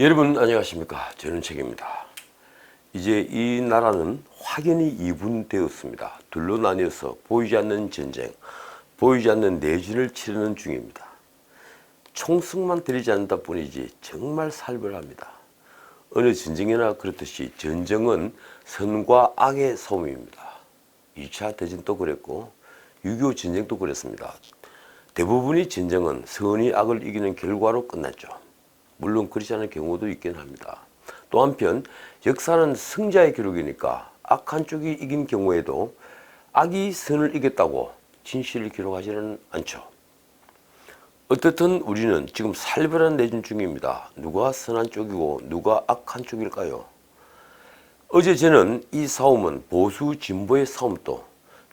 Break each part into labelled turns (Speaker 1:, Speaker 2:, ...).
Speaker 1: 여러분 안녕하십니까. 저는 책입니다. 이제 이 나라는 확연히 이분되었습니다. 둘로 나뉘어서 보이지 않는 전쟁, 보이지 않는 내전을 치르는 중입니다. 총승만 들이지 않는다 뿐이지 정말 살벌합니다. 어느 전쟁이나 그렇듯이 전쟁은 선과 악의 싸움입니다. 2차 대전도 그랬고 6.25 전쟁도 그랬습니다. 대부분의 전쟁은 선이 악을 이기는 결과로 끝났죠. 물론 그렇지 않은 경우도 있긴 합니다. 또 한편 역사는 승자의 기록이니까 악한 쪽이 이긴 경우에도 악이 선을 이겼다고 진실을 기록하지는 않죠. 어떻든 우리는 지금 살벌한 내전 중입니다. 누가 선한 쪽이고 누가 악한 쪽일까요? 어제 저는 이 싸움은 보수 진보의 싸움도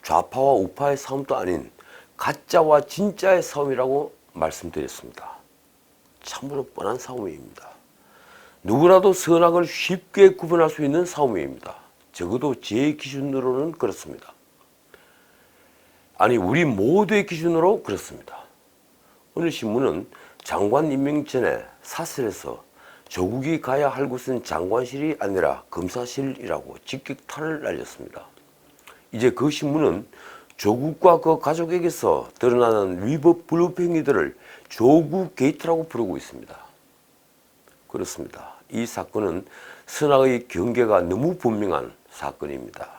Speaker 1: 좌파와 우파의 싸움도 아닌 가짜와 진짜의 싸움이라고 말씀드렸습니다. 참으로 뻔한 싸움입니다. 누구라도 선악을 쉽게 구분할 수 있는 싸움입니다. 적어도 제 기준으로는 그렇습니다. 아니 우리 모두의 기준으로 그렇습니다. 오늘 신문은 장관 임명 전에 사설에서 조국이 가야 할 곳은 장관실이 아니라 검사실이라고 직격탄을 날렸습니다. 이제 그 신문은 조국과 그 가족에게서 드러나는 위법 불법 행위들을 조국 게이트라고 부르고 있습니다. 그렇습니다. 이 사건은 선악의 경계가 너무 분명한 사건입니다.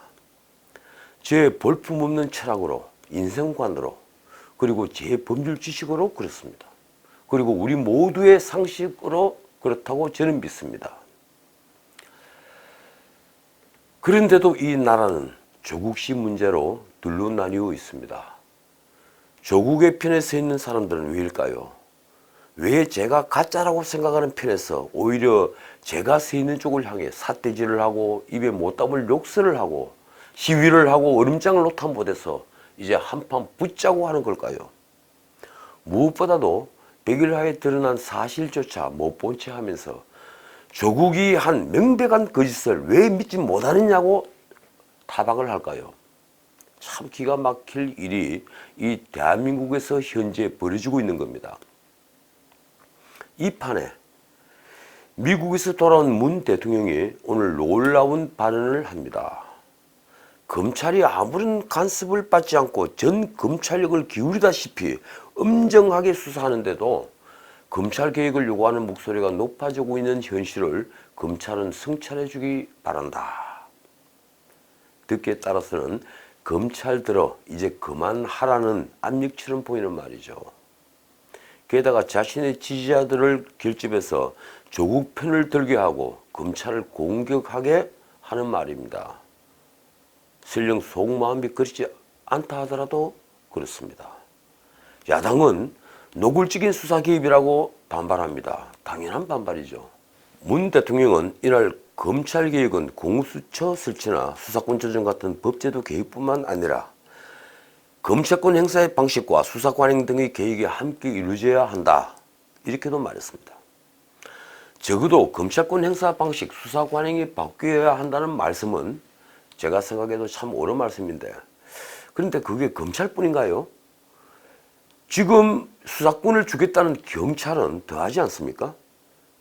Speaker 1: 제 볼품없는 철학으로, 인생관으로, 그리고 제 법률 지식으로 그렇습니다. 그리고 우리 모두의 상식으로 그렇다고 저는 믿습니다. 그런데도 이 나라는 조국시 문제로 둘로 나뉘어 있습니다. 조국의 편에 서 있는 사람들은 왜일까요? 왜 제가 가짜라고 생각하는 편에서 오히려 제가 서 있는 쪽을 향해 삿대질을 하고 입에 못 담을 욕설을 하고 시위를 하고 얼음장을 놓다 못해서 이제 한판 붙자고 하는 걸까요? 무엇보다도 백일하에 드러난 사실조차 못 본 채 하면서 조국이 한 명백한 거짓을 왜 믿지 못하느냐고 타박을 할까요? 참 기가 막힐 일이 이 대한민국에서 현재 벌어지고 있는 겁니다. 이 판에 미국에서 돌아온 문 대통령이 오늘 놀라운 발언을 합니다. 검찰이 아무런 간섭을 받지 않고 전 검찰력을 기울이다시피 엄정하게 수사하는데도 검찰 개혁을 요구하는 목소리가 높아지고 있는 현실을 검찰은 성찰해 주기 바란다. 듣기에 따라서는 검찰들어 이제 그만하라는 압력처럼 보이는 말이죠. 게다가 자신의 지지자들을 결집해서 조국 편을 들게 하고 검찰을 공격하게 하는 말입니다. 설령 속마음이 그렇지 않다 하더라도 그렇습니다. 야당은 노골적인 수사 개입이라고 반발합니다. 당연한 반발이죠. 문 대통령은 이날 검찰개혁은 공수처 설치나 수사권 조정 같은 법제도 개혁뿐만 아니라 검찰권 행사의 방식과 수사관행 등의 개혁이 함께 이루어져야 한다. 이렇게도 말했습니다. 적어도 검찰권 행사 방식, 수사관행이 바뀌어야 한다는 말씀은 제가 생각해도 참 옳은 말씀인데, 그런데 그게 검찰뿐인가요? 지금 수사권을 주겠다는 경찰은 더하지 않습니까?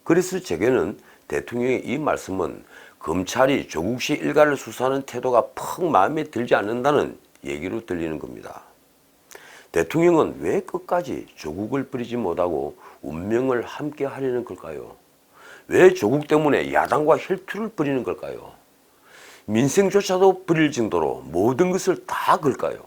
Speaker 1: 그래서 제게는 대통령의 이 말씀은 검찰이 조국시 일가를 수사하는 태도가 퍽 마음에 들지 않는다는 얘기로 들리는 겁니다. 대통령은 왜 끝까지 조국을 버리지 못하고 운명을 함께 하려는 걸까요? 왜 조국 때문에 야당과 혈투를 벌이는 걸까요? 민생조차도 버릴 정도로 모든 것을 다 걸까요?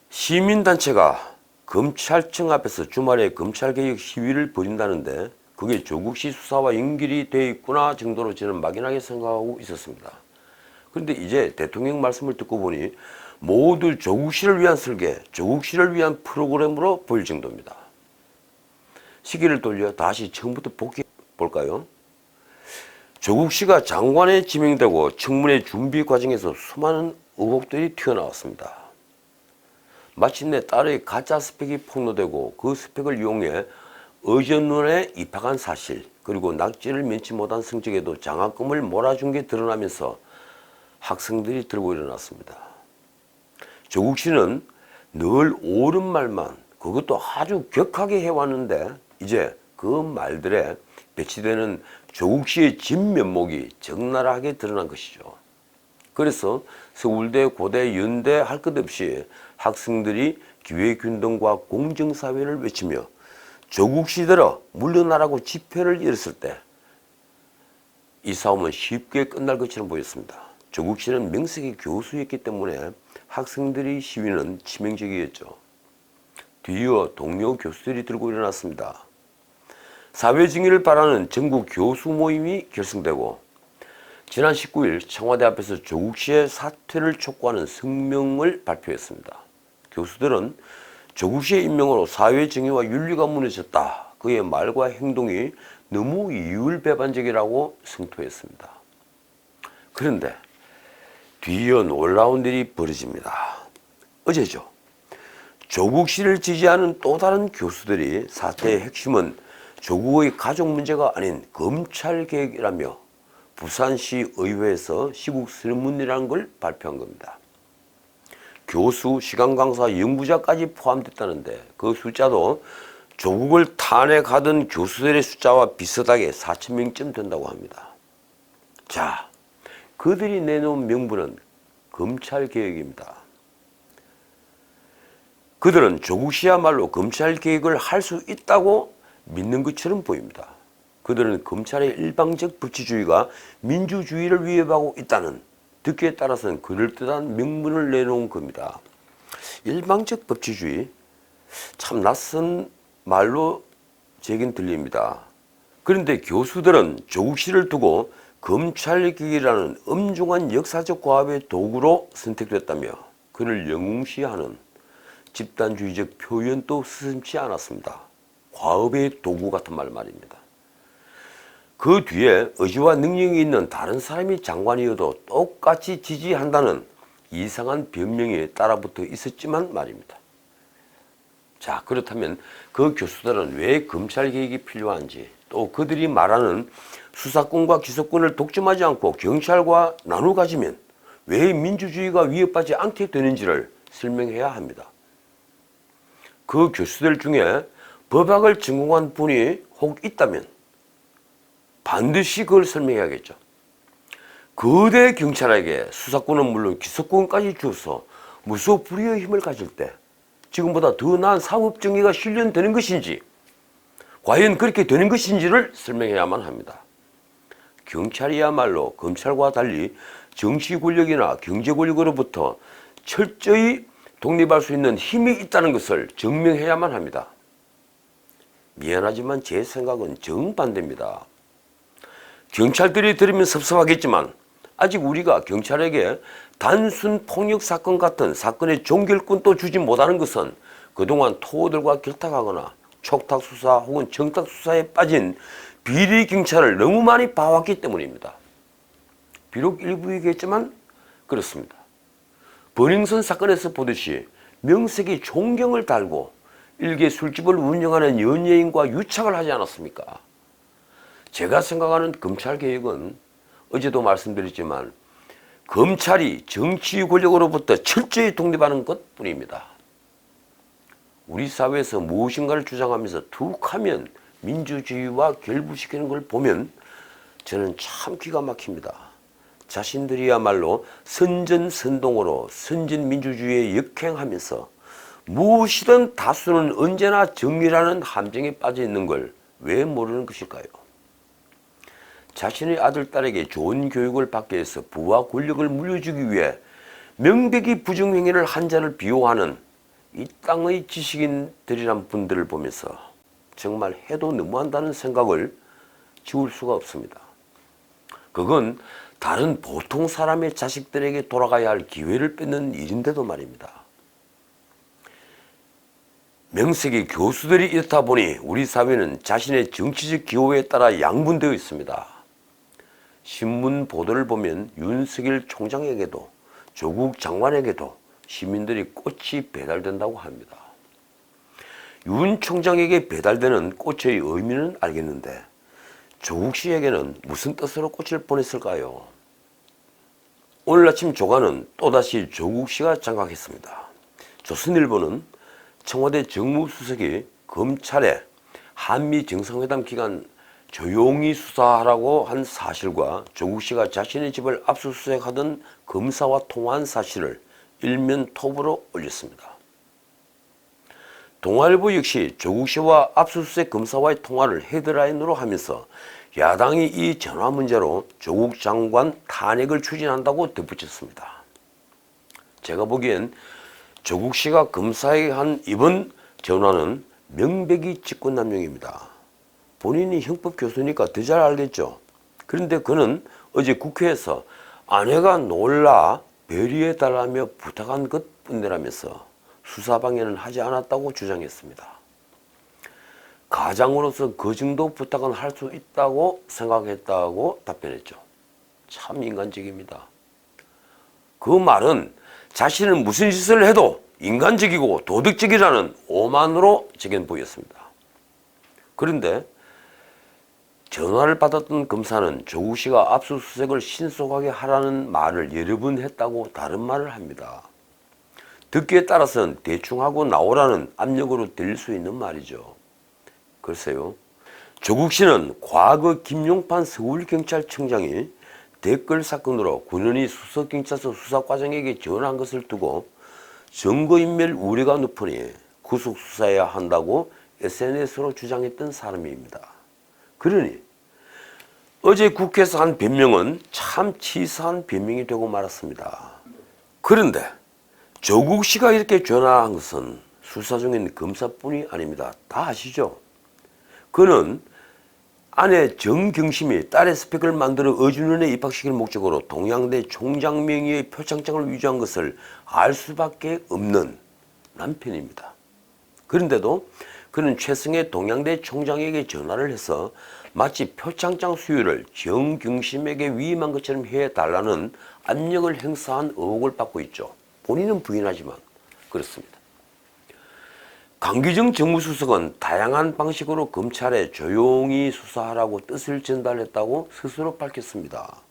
Speaker 1: 시민단체가 검찰청 앞에서 주말에 검찰개혁 시위를 벌인다는데 그게 조국시 수사와 연결이 되어 있구나 정도로 저는 막연하게 생각하고 있었습니다. 그런데 이제 대통령 말씀을 듣고 보니 모두 조국시를 위한 설계, 조국시를 위한 프로그램으로 보일 정도입니다. 시기를 돌려 다시 처음부터 복귀해 볼까요? 조국시가 장관에 지명되고 청문회 준비 과정에서 수많은 의혹들이 튀어나왔습니다. 마침내 딸의 가짜 스펙이 폭로되고 그 스펙을 이용해 의전론에 입학한 사실, 그리고 낙제를 면치 못한 성적에도 장학금을 몰아준 게 드러나면서 학생들이 들고 일어났습니다. 조국 씨는 늘 옳은 말만, 그것도 아주 격하게 해왔는데 이제 그 말들에 배치되는 조국 씨의 진면목이 적나라하게 드러난 것이죠. 그래서 서울대, 고대, 연대 할 것 없이 학생들이 기회균등과 공정사회를 외치며 조국 씨들아 물러나라고 집회를 열었을 때 이 싸움은 쉽게 끝날 것처럼 보였습니다. 조국 씨는 명색이 교수였기 때문에 학생들의 시위는 치명적이었죠. 뒤이어 동료 교수들이 들고 일어났습니다. 사회증의를 바라는 전국 교수 모임이 결성되고 지난 19일 청와대 앞에서 조국 씨의 사퇴를 촉구하는 성명을 발표했습니다. 교수들은 조국 씨의 임명으로 사회정의와 윤리가 무너졌다. 그의 말과 행동이 너무 이율배반적이라고 성토했습니다. 그런데 뒤이어 놀라운 일이 벌어집니다. 어제죠. 조국 씨를 지지하는 또 다른 교수들이 사태의 핵심은 조국의 가족 문제가 아닌 검찰개혁이라며 부산시 의회에서 시국 설문이라는 걸 발표한 겁니다. 교수, 시간 강사, 연구자까지 포함됐다는데 그 숫자도 조국을 탄핵하던 교수들의 숫자와 비슷하게 4,000명쯤 된다고 합니다. 자, 그들이 내놓은 명분은 검찰개혁입니다. 그들은 조국 씨야말로 검찰개혁을 할 수 있다고 믿는 것처럼 보입니다. 그들은 검찰의 일방적 법치주의가 민주주의를 위협하고 있다는 듣기에 따라서는 그럴듯한 명분을 내놓은 겁니다. 일방적 법치주의, 참 낯선 말로 제겐 들립니다. 그런데 교수들은 조국 씨를 두고 검찰개혁이라는 엄중한 역사적 과업의 도구로 선택됐다며 그를 영웅시하는 집단주의적 표현도 스슴치 않았습니다. 과업의 도구 같은 말입니다. 그 뒤에 의지와 능력이 있는 다른 사람이 장관이어도 똑같이 지지한다는 이상한 변명이 따라붙어 있었지만 말입니다. 자, 그렇다면 그 교수들은 왜 검찰개혁이 필요한지, 또 그들이 말하는 수사권과 기소권을 독점하지 않고 경찰과 나눠 가지면 왜 민주주의가 위협받지 않게 되는지를 설명해야 합니다. 그 교수들 중에 법학을 전공한 분이 혹 있다면 반드시 그걸 설명해야겠죠. 거대 경찰에게 수사권은 물론 기소권까지 주어서 무소불위의 힘을 가질 때 지금보다 더 나은 사법정의가 실현되는 것인지, 과연 그렇게 되는 것인지를 설명해야만 합니다. 경찰이야말로 검찰과 달리 정치 권력이나 경제 권력으로부터 철저히 독립할 수 있는 힘이 있다는 것을 증명해야만 합니다. 미안하지만 제 생각은 정반대입니다. 경찰들이 들으면 섭섭하겠지만 아직 우리가 경찰에게 단순 폭력 사건 같은 사건의 종결권도 주지 못하는 것은 그동안 토호들과 결탁하거나 촉탁수사 혹은 청탁수사에 빠진 비리 경찰을 너무 많이 봐왔기 때문입니다. 비록 일부이겠지만 그렇습니다. 버닝썬 사건에서 보듯이 명색이 존경을 달고 일개 술집을 운영하는 연예인과 유착을 하지 않았습니까? 제가 생각하는 검찰개혁은 어제도 말씀드렸지만 검찰이 정치 권력으로부터 철저히 독립하는 것뿐입니다. 우리 사회에서 무엇인가를 주장하면서 툭 하면 민주주의와 결부시키는 걸 보면 저는 참 기가 막힙니다. 자신들이야말로 선전선동으로 선진민주주의에 역행하면서 무엇이든 다수는 언제나 정의라는 함정에 빠져 있는 걸 왜 모르는 것일까요? 자신의 아들, 딸에게 좋은 교육을 받기 위해서 부와 권력을 물려주기 위해 명백히 부정행위를 한 자를 비호하는 이 땅의 지식인들이란 분들을 보면서 정말 해도 너무한다는 생각을 지울 수가 없습니다. 그건 다른 보통 사람의 자식들에게 돌아가야 할 기회를 뺏는 일인데도 말입니다. 명색이 교수들이 이렇다 보니 우리 사회는 자신의 정치적 기호에 따라 양분되어 있습니다. 신문 보도를 보면 윤석열 총장에게도 조국 장관에게도 시민들이 꽃이 배달된다고 합니다. 윤 총장에게 배달되는 꽃의 의미는 알겠는데 조국 씨에게는 무슨 뜻으로 꽃을 보냈을까요? 오늘 아침 조간은 또다시 조국 씨가 장악했습니다. 조선일보는 청와대 정무수석이 검찰에 한미 정상회담 기간 조용히 수사하라고 한 사실과 조국 씨가 자신의 집을 압수수색하던 검사와 통화한 사실을 일면 톱으로 올렸습니다. 동아일보 역시 조국 씨와 압수수색 검사와의 통화를 헤드라인으로 하면서 야당이 이 전화 문제로 조국 장관 탄핵을 추진한다고 덧붙였습니다. 제가 보기엔 조국 씨가 검사에게 한 이번 전화는 명백히 직권남용입니다. 본인이 형법 교수니까 더 잘 알겠죠. 그런데 그는 어제 국회에서 아내가 놀라 배려해달라며 부탁한 것뿐이라면서 수사 방해는 하지 않았다고 주장했습니다. 가장으로서 그 정도 부탁은 할 수 있다고 생각했다고 답변했죠. 참 인간적입니다. 그 말은 자신은 무슨 짓을 해도 인간적이고 도덕적이라는 오만으로 제겐 보였습니다. 그런데 전화를 받았던 검사는 조국 씨가 압수수색을 신속하게 하라는 말을 여러 번 했다고 다른 말을 합니다. 듣기에 따라서는 대충 하고 나오라는 압력으로 들릴 수 있는 말이죠. 글쎄요. 조국 씨는 과거 김용판 서울경찰청장이 댓글 사건으로 군현이 수석경찰서 수사과장에게 전화한 것을 두고 증거인멸 우려가 높으니 구속수사해야 한다고 SNS로 주장했던 사람입니다. 그러니 어제 국회에서 한 변명은 참 치사한 변명이 되고 말았습니다. 그런데 조국 씨가 이렇게 전화한 것은 수사 중인 검사뿐이 아닙니다. 다 아시죠? 그는 아내 정경심이 딸의 스펙을 만들어 어준원에 입학시킬 목적으로 동양대 총장 명의의 표창장을 위조한 것을 알 수밖에 없는 남편입니다. 그런데도 그는 최승혜 동양대 총장에게 전화를 해서 마치 표창장 수여를 정경심에게 위임한 것처럼 해달라는 압력을 행사한 의혹을 받고 있죠. 본인은 부인하지만 그렇습니다. 강기정 정무수석은 다양한 방식으로 검찰에 조용히 수사하라고 뜻을 전달했다고 스스로 밝혔습니다.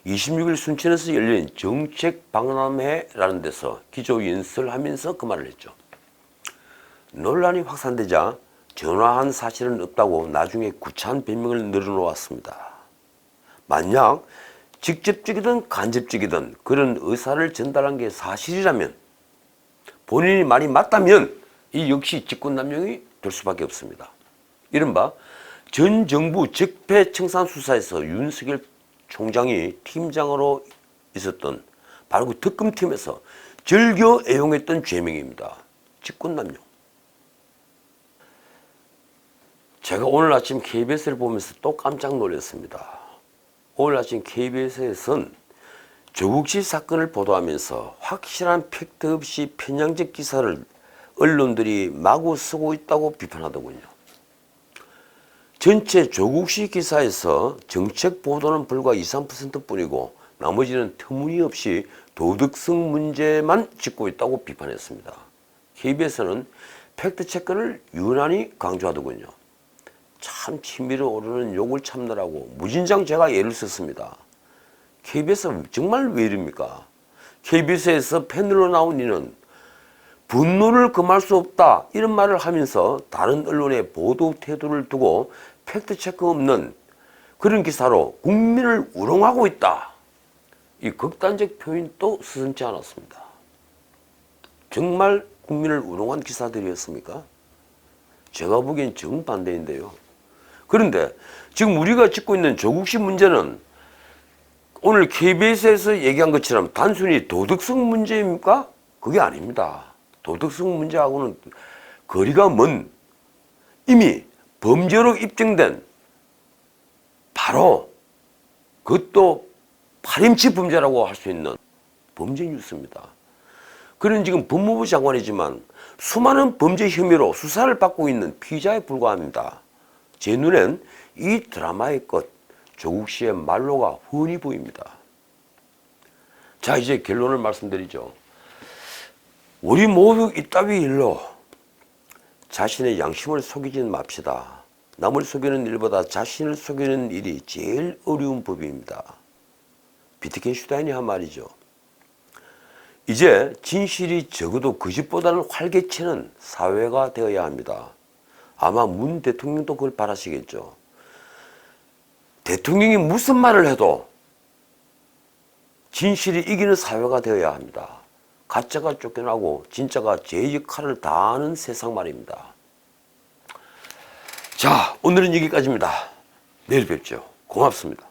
Speaker 1: 26일 순천에서 열린 정책박람회라는 데서 기조연설을 하면서 그 말을 했죠. 논란이 확산되자 전화한 사실은 없다고 나중에 구차한 변명을 늘어놓았습니다. 만약 직접적이든 간접적이든 그런 의사를 전달한 게 사실이라면, 본인이 말이 맞다면 이 역시 직권남용이 될 수밖에 없습니다. 이른바 전 정부 적폐청산수사에서 윤석열 총장이 팀장으로 있었던 바로 그 특검팀에서 즐겨 애용했던 죄명입니다. 직권남용. 제가 오늘 아침 KBS를 보면서 또 깜짝 놀랐습니다. 오늘 아침 KBS에선 조국 씨 사건을 보도하면서 확실한 팩트 없이 편향적 기사를 언론들이 마구 쓰고 있다고 비판하더군요. 전체 조국 씨 기사에서 정책 보도는 불과 2~3%뿐이고 나머지는 터무니없이 도덕성 문제만 짚고 있다고 비판했습니다. KBS는 팩트체크를 유난히 강조하더군요. 참 치밀어 오르는 욕을 참느라고 무진장 제가 예를 썼습니다. KBS 정말 왜 이럽니까? KBS에서 패널로 나온 이는 분노를 금할 수 없다 이런 말을 하면서 다른 언론의 보도 태도를 두고 팩트체크 없는 그런 기사로 국민을 우롱하고 있다. 이 극단적 표현도 서슴지 않았습니다. 정말 국민을 우롱한 기사들이었습니까? 제가 보기엔 정반대인데요. 그런데 지금 우리가 짚고 있는 조국 씨 문제는 오늘 KBS에서 얘기한 것처럼 단순히 도덕성 문제입니까? 그게 아닙니다. 도덕성 문제하고는 거리가 먼 이미 범죄로 입증된 바로 그것도 파렴치 범죄라고 할 수 있는 범죄 뉴스입니다. 그는 지금 법무부 장관이지만 수많은 범죄 혐의로 수사를 받고 있는 피의자에 불과합니다. 제 눈엔 이 드라마의 끝, 조국 씨의 말로가 훤히 보입니다. 자, 이제 결론을 말씀드리죠. 우리 모두 이따위 일로 자신의 양심을 속이진 맙시다. 남을 속이는 일보다 자신을 속이는 일이 제일 어려운 법입니다. 비트겐슈타인이 한 말이죠. 이제 진실이 적어도 거짓보다는 활개치는 사회가 되어야 합니다. 아마 문 대통령도 그걸 바라시겠죠. 대통령이 무슨 말을 해도 진실이 이기는 사회가 되어야 합니다. 가짜가 쫓겨나고 진짜가 제 역할을 다하는 세상 말입니다. 자, 오늘은 여기까지입니다. 내일 뵙죠. 고맙습니다.